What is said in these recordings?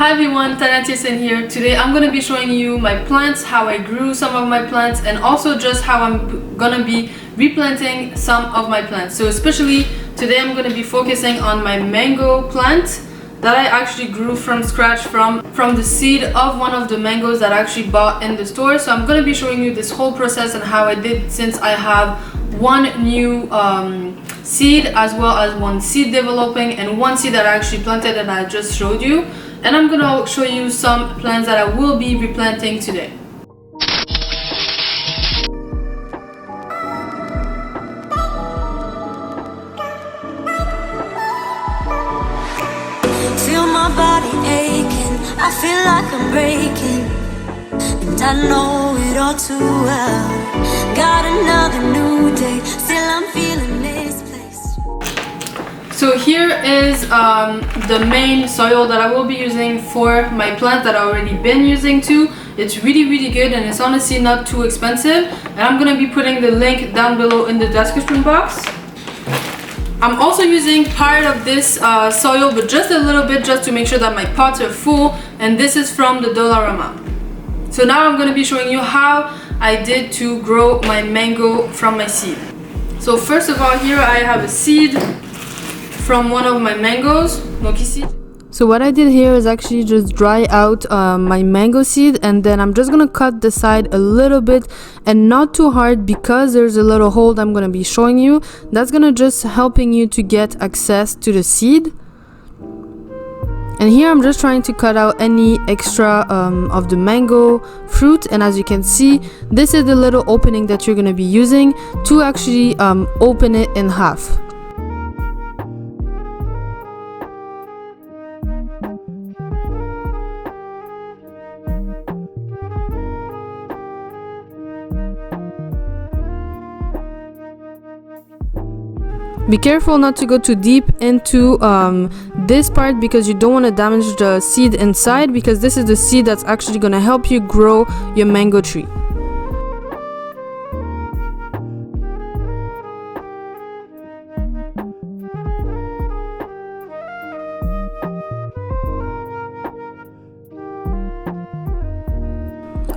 Hi everyone, Tania here. Today I'm going to be showing you my plants, how I grew some of my plants, and also just how I'm going to be replanting some of my plants. So especially today I'm going to be focusing on my mango plant that I actually grew from scratch from the seed of one of the mangoes that I actually bought in the store. So I'm going to be showing you this whole process and how I did, since I have one new seed as well as one seed developing and one seed that I actually planted and I just showed you. And I'm gonna show you some plants that I will be replanting today. Feel my body aching, I feel like I'm breaking, and I know it all too well. Got another new day, still I'm feeling misplaced. So here is the main soil that I will be using for my plant that I've already been using too. It's really good and it's honestly not too expensive, and I'm gonna be putting the link down below in the description box. I'm also using part of this soil, but just a little bit, just to make sure that my pots are full, and this is from the Dollarama. So now I'm gonna be showing you how I did to grow my mango from my seed. So first of all, here I have a seed from one of my mangoes. So what I did here is actually just dry out my mango seed, and then I'm just gonna cut the side a little bit and not too hard, because there's a little hole I'm gonna be showing you that's gonna just helping you to get access to the seed. And here I'm just trying to cut out any extra of the mango fruit, and as you can see, this is the little opening that you're gonna be using to actually open it in half. Be careful not to go too deep into this part, because you don't want to damage the seed inside, because this is the seed that's actually going to help you grow your mango tree.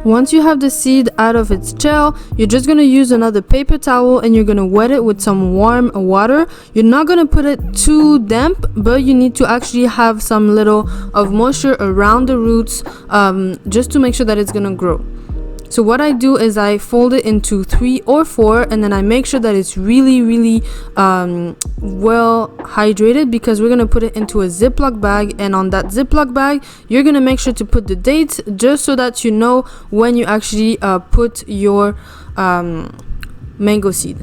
Once you have the seed out of its shell, you're just going to use another paper towel and you're going to wet it with some warm water. You're not going to put it too damp, but you need to actually have some little of moisture around the roots, just to make sure that it's going to grow. So what I do is I fold it into 3 or 4, and then I make sure that it's really well hydrated, because we're gonna put it into a Ziploc bag, and on that Ziploc bag you're gonna make sure to put the dates, just so that you know when you actually put your mango seed.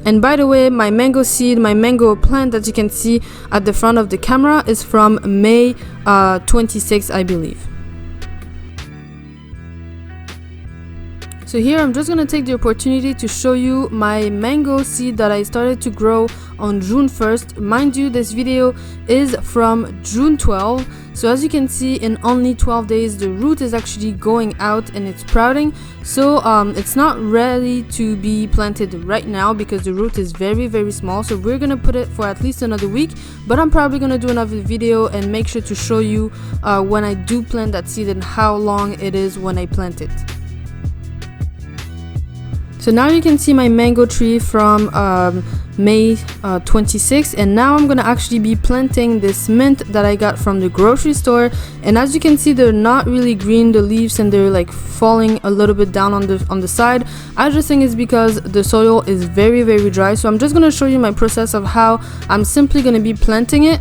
And by the way, my mango seed, my mango plant that you can see at the front of the camera, is from May 26, I believe. So here I'm just going to take the opportunity to show you my mango seed that I started to grow on June 1st. Mind you, this video is from June 12. So as you can see, in only 12 days the root is actually going out and it's sprouting. So it's not ready to be planted right now, because the root is very small. So we're going to put it for at least another week, but I'm probably going to do another video and make sure to show you when I do plant that seed and how long it is when I plant it. So now you can see my mango tree from May 26th, and now I'm gonna actually be planting this mint that I got from the grocery store. And as you can see, they're not really green, the leaves, and they're like falling a little bit down on the side. I just think it's because the soil is very dry. So I'm just gonna show you my process of how I'm simply gonna be planting it.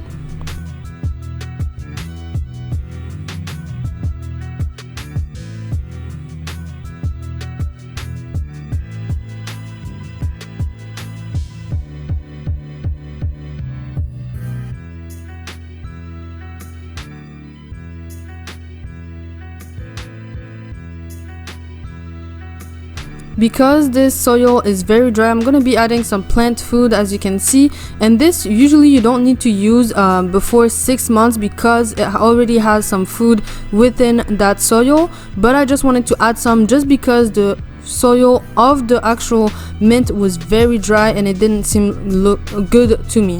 Because this soil is very dry, I'm going to be adding some plant food, as you can see, and this usually you don't need to use before 6 months, because it already has some food within that soil. But I just wanted to add some, just because the soil of the actual mint was very dry and it didn't seem look good to me.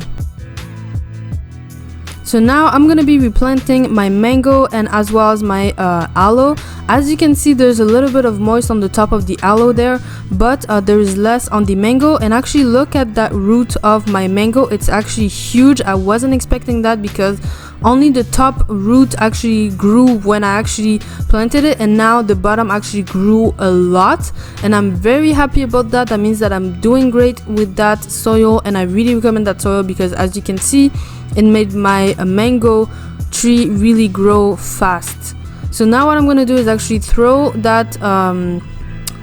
So now I'm gonna be replanting my mango and as well as my aloe. As you can see, there's a little bit of moist on the top of the aloe there, but there is less on the mango. And actually look at that root of my mango, it's actually huge. I wasn't expecting that because only the top root actually grew when I actually planted it, and now the bottom actually grew a lot, and I'm very happy about that. That means that I'm doing great with that soil, and I really recommend that soil because as you can see, it made my mango tree really grow fast. So now what I'm gonna do is actually throw that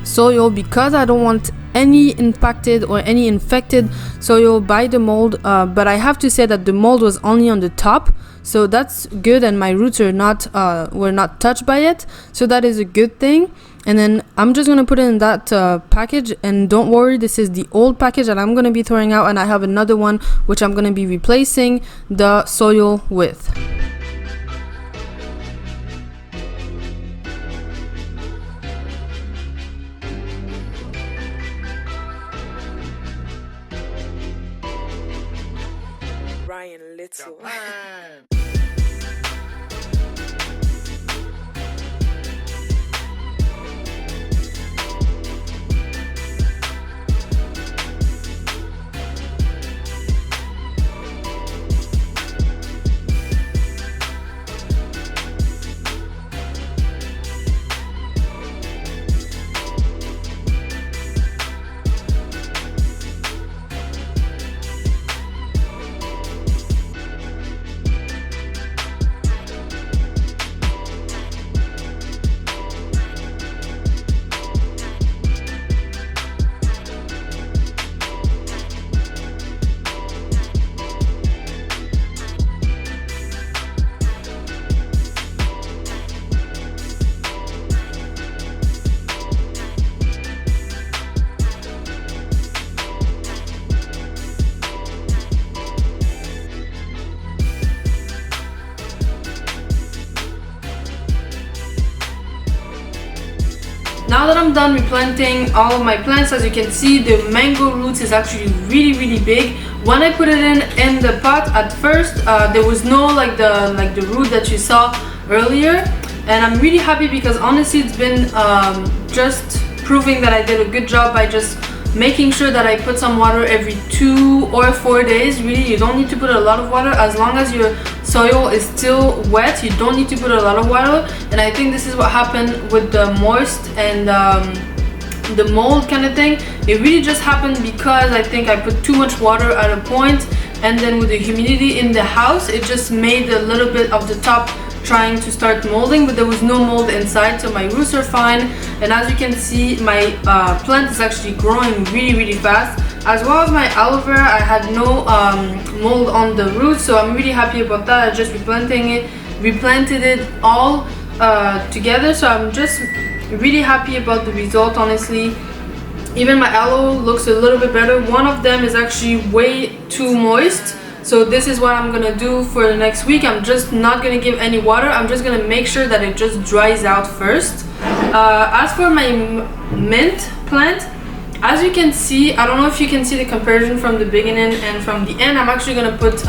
soil because I don't want any impacted or any infected soil by the mold, but I have to say that the mold was only on the top, so that's good, and my roots are not were not touched by it, so that is a good thing. And then I'm just gonna put it in that package, and don't worry, this is the old package that I'm gonna be throwing out, and I have another one which I'm gonna be replacing the soil with. Little. Now that I'm done replanting all of my plants, as you can see, the mango roots is actually really big. When I put it in the pot at first, there was no like the root that you saw earlier, and I'm really happy because honestly it's been just proving that I did a good job by just making sure that I put some water every 2 or 4 days. Really, you don't need to put a lot of water. As long as your soil is still wet, you don't need to put a lot of water. And I think this is what happened with the moist and the mold kind of thing. It really just happened because I think I put too much water at a point, and then with the humidity in the house, it just made a little bit of the top trying to start molding, but there was no mold inside, so my roots are fine. And as you can see, my plant is actually growing really fast. As well as my aloe vera, I had no mold on the roots, so I'm really happy about that. I just replanted it all together, so I'm just really happy about the result, honestly. Even my aloe looks a little bit better. One of them is actually way too moist, so this is what I'm gonna do for the next week. I'm just not gonna give any water. I'm just gonna make sure that it just dries out first. As for my mint plant, as you can see, I don't know if you can see the comparison from the beginning and from the end. I'm actually gonna put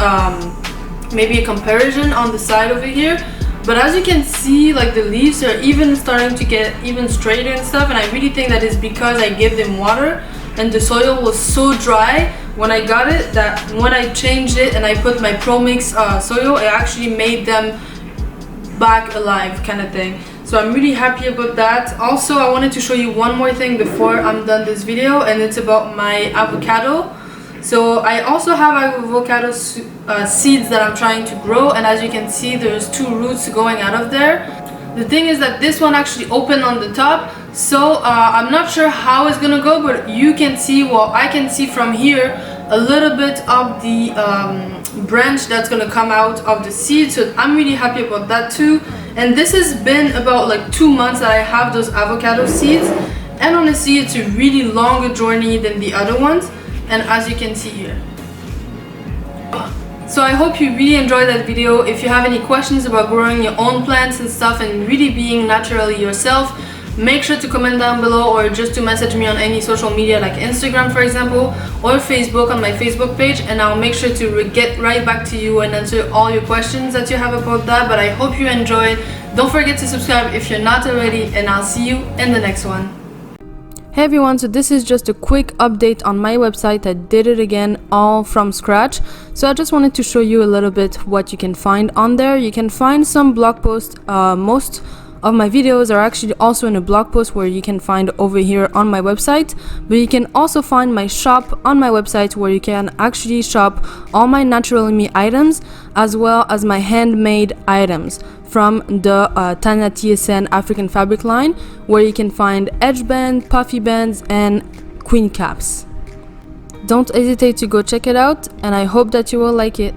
maybe a comparison on the side over here. But as you can see, like the leaves are even starting to get even straighter and stuff, and I really think that is because I gave them water, and the soil was so dry when I got it that when I changed it and I put my Pro Mix soil, it actually made them back alive kind of thing. So I'm really happy about that. Also, I wanted to show you one more thing before I'm done this video, and it's about my avocado. So I also have avocado seeds that I'm trying to grow, and as you can see, there's 2 roots going out of there. The thing is that this one actually opened on the top, so I'm not sure how it's gonna go, but you can see, well, I can see from here a little bit of the branch that's gonna come out of the seed, so I'm really happy about that too. And this has been about like 2 months that I have those avocado seeds, and honestly it's a really longer journey than the other ones, and as you can see here. So I hope you really enjoyed that video. If you have any questions about growing your own plants and stuff and really being naturally yourself, make sure to comment down below, or just to message me on any social media like Instagram for example, or Facebook on my Facebook page, and I'll make sure to get right back to you and answer all your questions that you have about that. But I hope you enjoyed. Don't forget to subscribe if you're not already, and I'll see you in the next one. Hey everyone, so this is just a quick update on my website. I did it again all from scratch. So I just wanted to show you a little bit what you can find on there. You can find some blog posts. Most of my videos are actually also in a blog post where you can find over here on my website, but you can also find my shop on my website where you can actually shop all my Naturally Me items as well as my handmade items from the Tania TSN African fabric line, where you can find edge band, puffy bands and queen caps. Don't hesitate to go check it out, and I hope that you will like it.